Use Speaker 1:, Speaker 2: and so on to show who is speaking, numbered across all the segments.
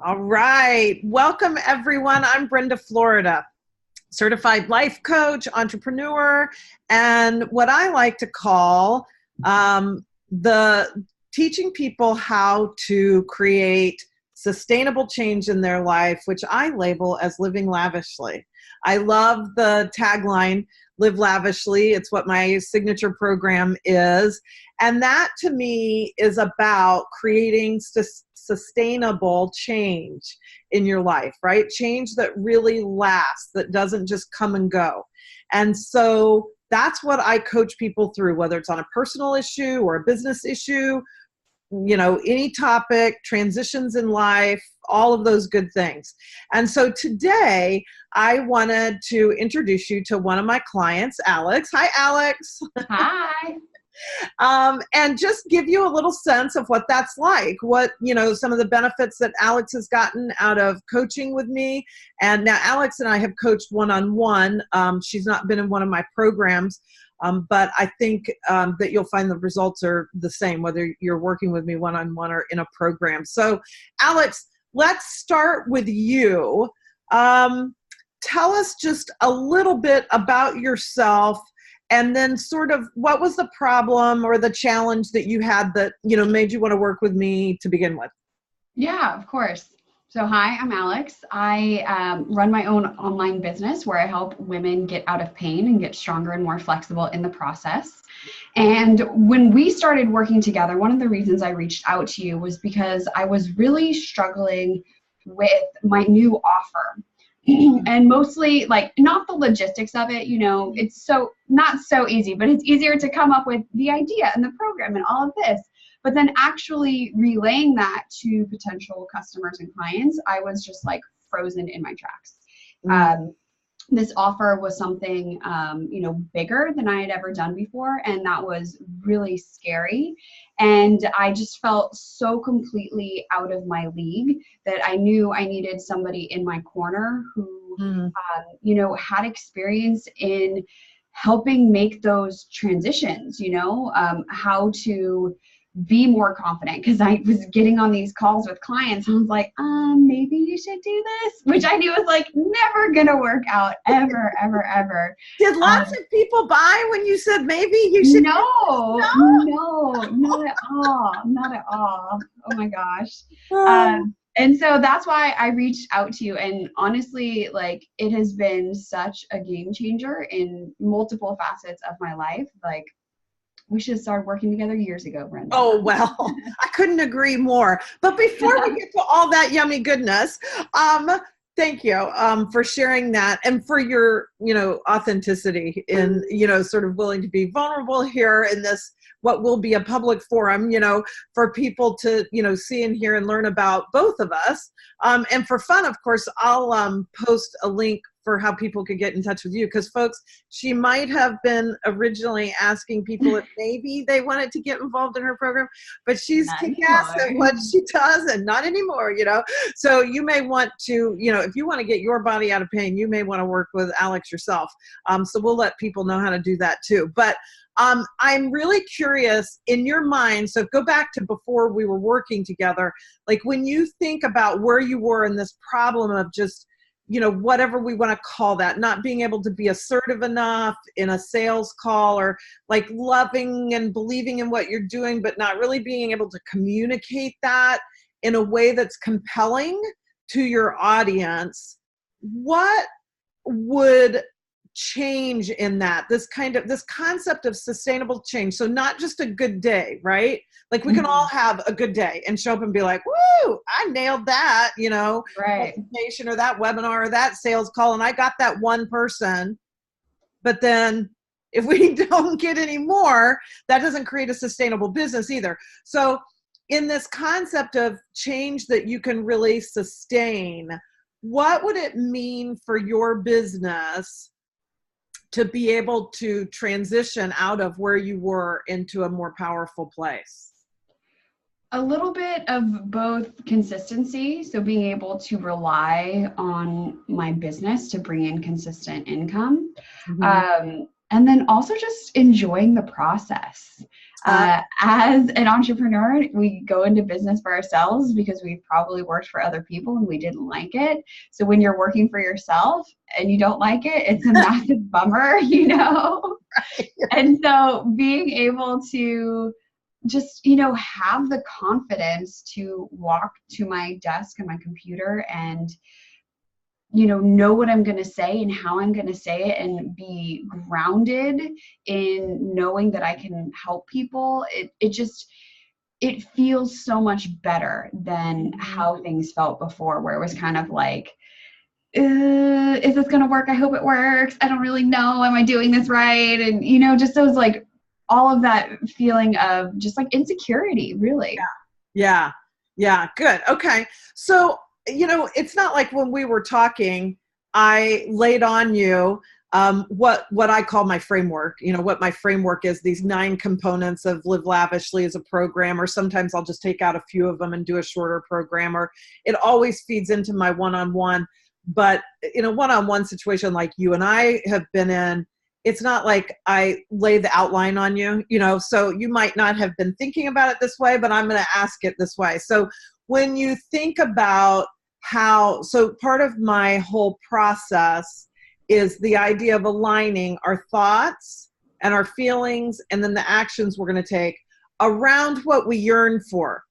Speaker 1: All right. Welcome, everyone. I'm Brenda Florida, certified life coach, entrepreneur, and what I like to call the teaching people how to create sustainable change in their life, which I label as living lavishly. I love the tagline, live lavishly. It's what my signature program is. And that to me is about creating sustainable change in your life, right? Change that really lasts, that doesn't just come and go. And so that's what I coach people through, whether it's on a personal issue or a business issue, any topic, transitions in life, all of those good things. And so today I wanted to introduce you to one of my clients, Alex. Hi, Alex.
Speaker 2: Hi.
Speaker 1: And just give you a little sense of what that's like, some of the benefits that Alex has gotten out of coaching with me. And now Alex and I have coached one-on-one. She's not been in one of my programs, but I think that you'll find the results are the same, whether you're working with me one-on-one or in a program. So Alex, let's start with you. Tell us just a little bit about yourself, and then sort of what was the problem or the challenge that you had that, made you want to work with me to begin with?
Speaker 2: Yeah, of course. So hi, I'm Alex. I run my own online business where I help women get out of pain and get stronger and more flexible in the process. And when we started working together, one of the reasons I reached out to you was because I was really struggling with my new offer. And mostly not the logistics of it, it's so not so easy, but it's easier to come up with the idea and the program and all of this. But then actually relaying that to potential customers and clients, I was just frozen in my tracks. This offer was something, bigger than I had ever done before. And that was really scary. And I just felt so completely out of my league that I knew I needed somebody in my corner who, had experience in helping make those transitions, how to be more confident, because I was getting on these calls with clients and I was like, maybe you should do this, which I knew was never gonna work out ever, ever, ever.
Speaker 1: Did lots of people buy when you said maybe you should?
Speaker 2: No, not at all. Not at all. Oh my gosh. And so that's why I reached out to you. And honestly, it has been such a game changer in multiple facets of my life. We should have started working together years ago, Brenda.
Speaker 1: Oh, well, I couldn't agree more. But before we get to all that yummy goodness, thank you for sharing that and for your, authenticity in, sort of willing to be vulnerable here in this, what will be a public forum, for people to, see and hear and learn about both of us. And for fun, of course, I'll post a link for how people could get in touch with you. Because folks, she might have been originally asking people if maybe they wanted to get involved in her program, but she's kick-ass at what she does and not anymore, So you may want to, if you want to get your body out of pain, you may want to work with Alex yourself. So we'll let people know how to do that too. But I'm really curious in your mind. So go back to before we were working together, when you think about where you were in this problem of just, whatever we want to call that, not being able to be assertive enough in a sales call, or loving and believing in what you're doing, but not really being able to communicate that in a way that's compelling to your audience. What would change in that, this concept of sustainable change? So not just a good day, right? We can all have a good day and show up and be like, woo, I nailed that,
Speaker 2: right,
Speaker 1: presentation or that webinar or that sales call, and I got that one person. But then if we don't get any more, that doesn't create a sustainable business either. So in this concept of change that you can really sustain, what would it mean for your business to be able to transition out of where you were into a more powerful place?
Speaker 2: A little bit of both consistency, so being able to rely on my business to bring in consistent income, And then also just enjoying the process. As an entrepreneur, we go into business for ourselves because we've probably worked for other people and we didn't like it. So when you're working for yourself and you don't like it, it's a massive bummer, you know?
Speaker 1: Right.
Speaker 2: And so being able to just, you know, have the confidence to walk to my desk and my computer and, you know what I'm going to say and how I'm going to say it, and be grounded in knowing that I can help people. It feels so much better than how things felt before, where it was kind of like, is this going to work? I hope it works. I don't really know. Am I doing this right? And, you know, just those, like, all of that feeling of just like insecurity, really.
Speaker 1: Yeah. Good. Okay. So, you know, it's not like when we were talking, I laid on you what I call my framework, you know, what my framework is, these 9 components of Live Lavishly as a program, or sometimes I'll just take out a few of them and do a shorter program, or it always feeds into my one-on-one. But in a one-on-one situation like you and I have been in, it's not like I lay the outline on you, you know, so you might not have been thinking about it this way, but I'm going to ask it this way. So when you think about so part of my whole process is the idea of aligning our thoughts and our feelings and then the actions we're going to take around what we yearn for.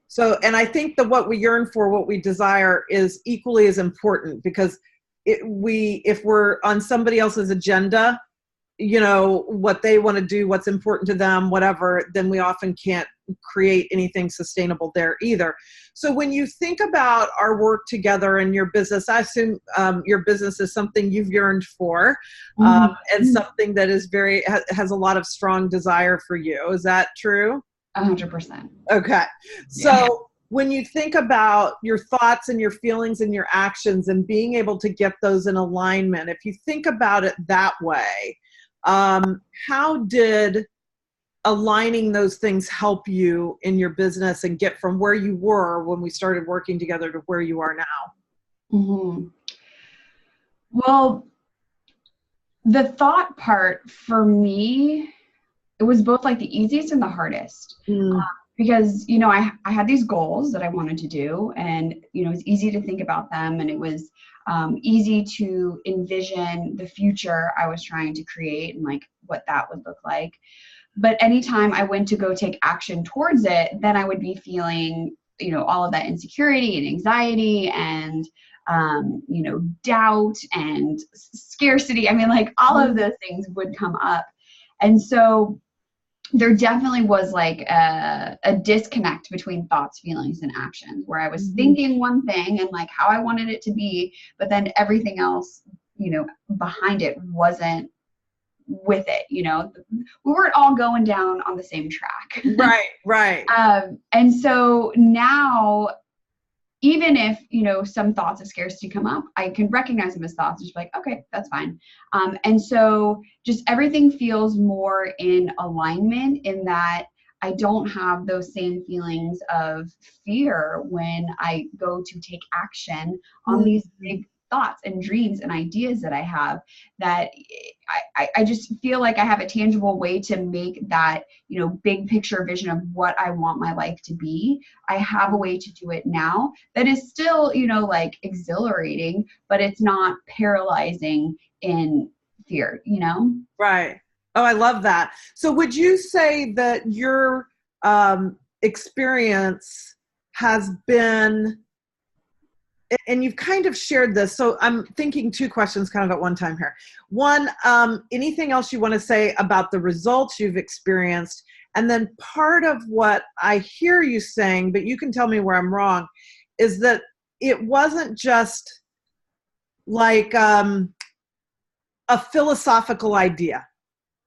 Speaker 1: So, and I think that what we yearn for, what we desire, is equally as important, because if we're on somebody else's agenda, you know, what they want to do, what's important to them, whatever, then we often can't create anything sustainable there either. So when you think about our work together in your business, I assume your business is something you've yearned for, and something that is has a lot of strong desire for you. Is that true?
Speaker 2: 100%.
Speaker 1: Okay. So when you think about your thoughts and your feelings and your actions and being able to get those in alignment, if you think about it that way, how did aligning those things help you in your business and get from where you were when we started working together to where you are now?
Speaker 2: Mm-hmm. Well, the thought part for me, it was both like the easiest and the hardest. Because, you know, I had these goals that I wanted to do, and, you know, it was easy to think about them, and it was easy to envision the future I was trying to create and like what that would look like. But anytime I went to go take action towards it, then I would be feeling, you know, all of that insecurity and anxiety and, you know, doubt and scarcity. I mean, like all of those things would come up. And so there definitely was like a disconnect between thoughts, feelings, and actions, where I was thinking one thing and like how I wanted it to be, but then everything else, you know, behind it wasn't with it. You know, we weren't all going down on the same track.
Speaker 1: Right.
Speaker 2: And so now, even if, you know, some thoughts of scarcity come up, I can recognize them as thoughts and just be like, okay, that's fine. And so just everything feels more in alignment, in that I don't have those same feelings of fear when I go to take action on these big thoughts and dreams and ideas that I have, that I just feel like I have a tangible way to make that, you know, big picture vision of what I want my life to be. I have a way to do it now that is still, you know, like exhilarating, but it's not paralyzing in fear, you know?
Speaker 1: Right. Oh, I love that. So would you say that your experience has been, and you've kind of shared this, so I'm thinking 2 questions kind of at one time here. One, anything else you want to say about the results you've experienced? And then part of what I hear you saying, but you can tell me where I'm wrong, is that it wasn't just like a philosophical idea,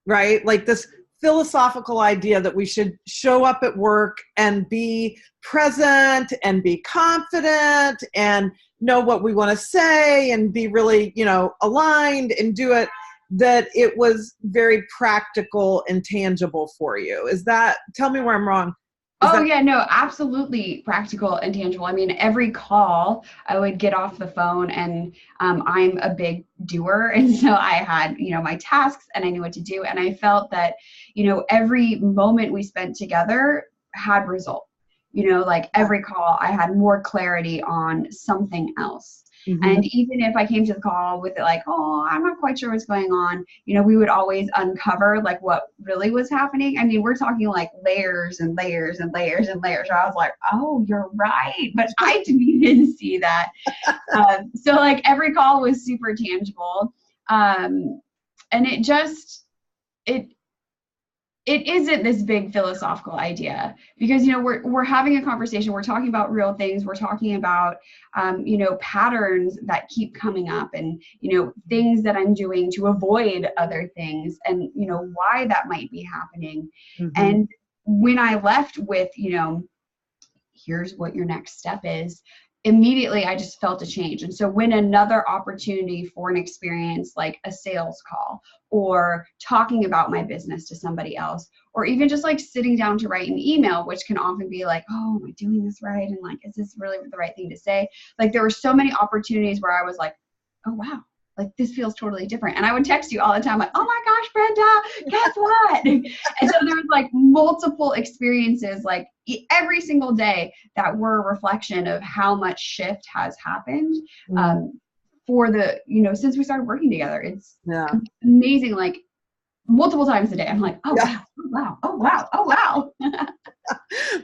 Speaker 1: right? Like this philosophical idea that we should show up at work and be present and be confident and know what we want to say and be really, you know, aligned and do it, that it was very practical and tangible for you. Is that, tell me where I'm wrong.
Speaker 2: Oh, yeah, no, absolutely practical and tangible. I mean, every call I would get off the phone and I'm a big doer. And so I had, my tasks and I knew what to do. And I felt that, every moment we spent together had result. Like every call, I had more clarity on something else.
Speaker 1: Mm-hmm.
Speaker 2: And even if I came to the call with it like, oh, I'm not quite sure what's going on, we would always uncover like what really was happening. I mean, we're talking like layers and layers and layers and layers. So I was like, oh, you're right. But I didn't even see that. So like every call was super tangible. And it isn't this big philosophical idea because, we're having a conversation. We're talking about real things. We're talking about, patterns that keep coming up and, things that I'm doing to avoid other things and, why that might be happening.
Speaker 1: Mm-hmm.
Speaker 2: And when I left with, here's what your next step is, immediately I just felt a change. And so when another opportunity for an experience like a sales call or talking about my business to somebody else, or even just like sitting down to write an email, which can often be like, oh, am I doing this right? And like, is this really the right thing to say? Like there were so many opportunities where I was like, oh, wow. Like this feels totally different. And I would text you all the time, like, oh my gosh, Brenda, guess what? And so there was like multiple experiences, like every single day that were a reflection of how much shift has happened for the, since we started working together. It's amazing. Like multiple times a day, I'm like, oh, wow, oh, wow, oh, wow, oh, wow.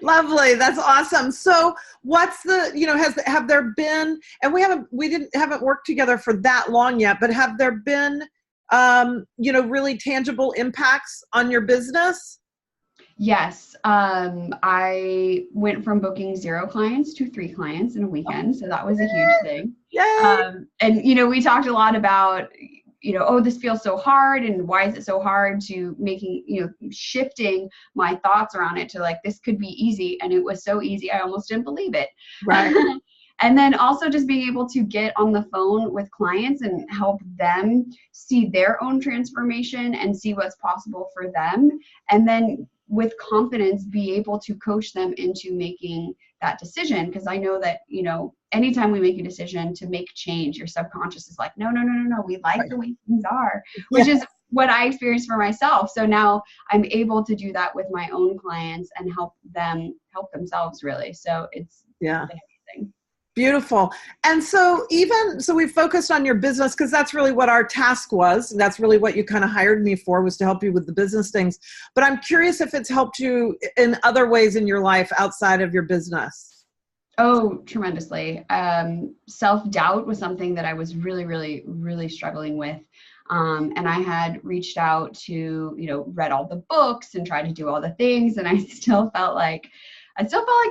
Speaker 1: Lovely. That's awesome. So what's the, have there been, and we haven't worked together for that long yet, but have there been, really tangible impacts on your business?
Speaker 2: Yes. I went from booking 0 clients to 3 clients in a weekend. So that was a huge thing.
Speaker 1: Yay.
Speaker 2: And, we talked a lot about, oh, this feels so hard. And why is it so hard to making, shifting my thoughts around it to like, this could be easy. And it was so easy. I almost didn't believe it.
Speaker 1: Right.
Speaker 2: And then also just being able to get on the phone with clients and help them see their own transformation and see what's possible for them. And then with confidence, be able to coach them into making that decision. Because I know that, anytime we make a decision to make change, your subconscious is like, no, we like the way things are, which is what I experienced for myself. So now I'm able to do that with my own clients and help them help themselves really. So it's amazing.
Speaker 1: Beautiful. And so we focused on your business because that's really what our task was. That's really what you kind of hired me for, was to help you with the business things. But I'm curious if it's helped you in other ways in your life outside of your business.
Speaker 2: Oh, tremendously. Self-doubt was something that I was really, really, really struggling with. And I had reached out to, read all the books and tried to do all the things. And I still felt like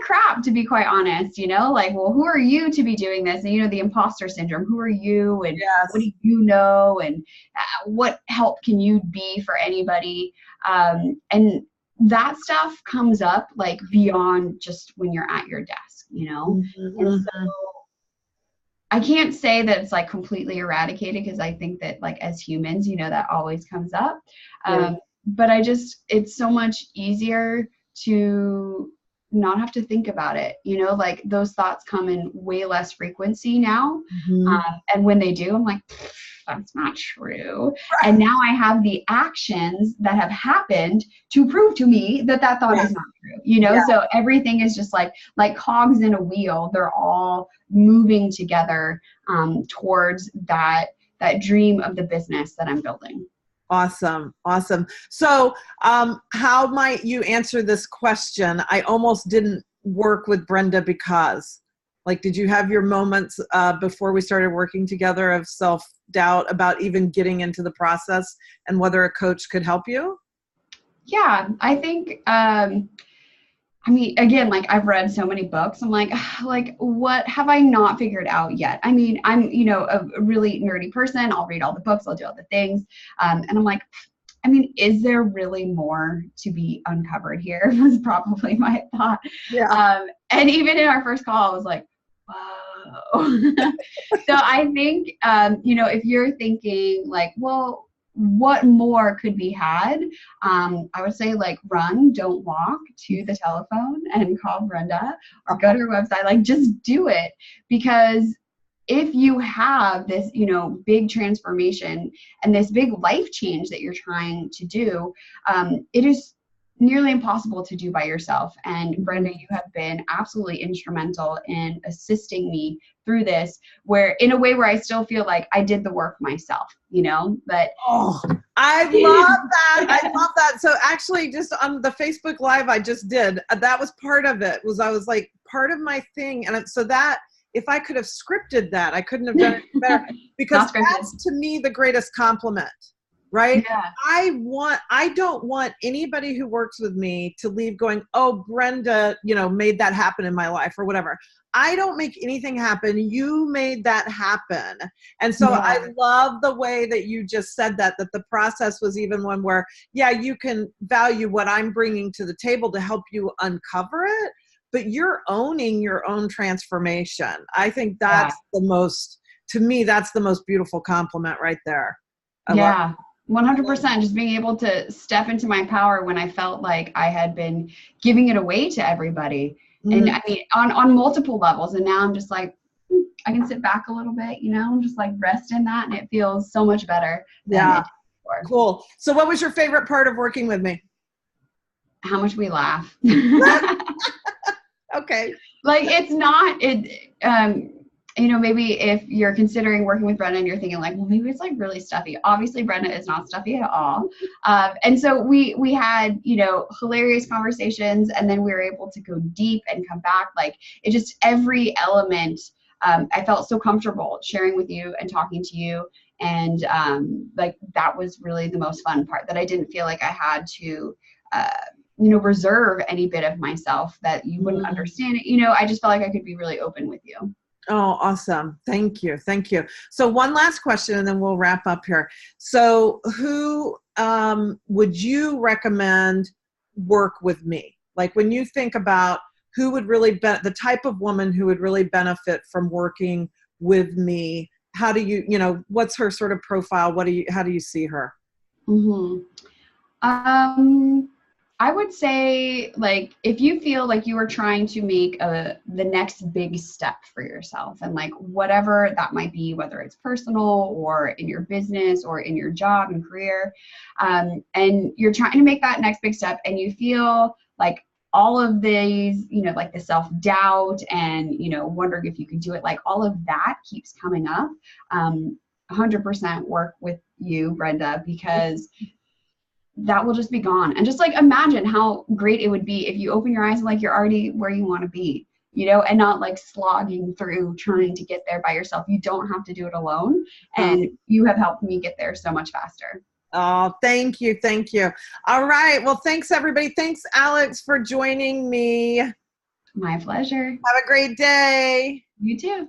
Speaker 2: crap, to be quite honest, like, well, who are you to be doing this? And, the imposter syndrome, who are you? And what do you know? And what help can you be for anybody? And that stuff comes up like beyond just when you're at your desk,
Speaker 1: Mm-hmm.
Speaker 2: And so I can't say that it's like completely eradicated because I think that like as humans, that always comes up. But it's so much easier to not have to think about it, like those thoughts come in way less frequency now.
Speaker 1: Mm-hmm.
Speaker 2: And when they do, I'm like, that's not true. Right. And now I have the actions that have happened to prove to me that thought is not true, So everything is just like cogs in a wheel. They're all moving together towards that dream of the business that I'm building.
Speaker 1: Awesome. So how might you answer this question? I almost didn't work with Brenda because, like, did you have your moments before we started working together of self-doubt about even getting into the process and whether a coach could help you? Yeah,
Speaker 2: I think, again, like I've read so many books. I'm like, what have I not figured out yet? I mean, I'm, a really nerdy person. I'll read all the books. I'll do all the things. And I'm like, is there really more to be uncovered here? Was probably my thought.
Speaker 1: Yeah.
Speaker 2: And even in our first call, I was like, whoa. So I think, if you're thinking like, well, what more could be had? I would say like run, don't walk to the telephone and call Brenda or go to her website. Like just do it, because if you have this, you know, big transformation and this big life change that you're trying to do, it is nearly impossible to do by yourself. And Brenda, you have been absolutely instrumental in assisting me through this, where in a way where I still feel like I did the work myself, you know, but
Speaker 1: I love that. I love that. So actually just on the Facebook Live I just did, that was part of it, was I was like part of my thing. And so that, if I could have scripted that, I couldn't have done it better, because that's to me the greatest compliment. Right?
Speaker 2: Yeah.
Speaker 1: I don't want anybody who works with me to leave going, oh, Brenda, you know, made that happen in my life or whatever. I don't make anything happen. You made that happen. And so I love the way that you just said that the process was even one where, yeah, you can value what I'm bringing to the table to help you uncover it, but you're owning your own transformation. I think that's to me, that's the most beautiful compliment right there. I love it.
Speaker 2: 100%. Just being able to step into my power when I felt like I had been giving it away to everybody. And I mean, on multiple levels. And now I'm just like, I can sit back a little bit, you know, just like rest in that. And it feels so much better than it did before.
Speaker 1: Cool. So what was your favorite part of working with me?
Speaker 2: How much we laugh.
Speaker 1: Okay.
Speaker 2: Like you know, maybe if you're considering working with Brenda and you're thinking like, well, maybe it's like really stuffy. Obviously, Brenda is not stuffy at all. And so we had, you know, hilarious conversations, and then we were able to go deep and come back. Like it just, every element, I felt so comfortable sharing with you and talking to you. And like that was really the most fun part, that I didn't feel like I had to, you know, reserve any bit of myself that you wouldn't understand it. You know, I just felt like I could be really open with you.
Speaker 1: Oh, awesome. Thank you. Thank you. So one last question and then we'll wrap up here. So who would you recommend work with me? Like when you think about who would really the type of woman who would really benefit from working with me, how do you, you know, what's her sort of profile? How do you see her?
Speaker 2: I would say, like, if you feel like you are trying to make the next big step for yourself, and like whatever that might be, whether it's personal or in your business or in your job and career, and you're trying to make that next big step, and you feel like all of these, you know, like the self-doubt and, you know, wondering if you can do it, like all of that keeps coming up, 100% work with you, Brenda, because that will just be gone. And just like imagine how great it would be if you open your eyes and like you're already where you want to be, you know, and not like slogging through trying to get there by yourself. You don't have to do it alone. And you have helped me get there so much faster.
Speaker 1: Oh, thank you. Thank you. All right. Well, thanks everybody. Thanks, Alex, for joining me.
Speaker 2: My pleasure.
Speaker 1: Have a great day.
Speaker 2: You too.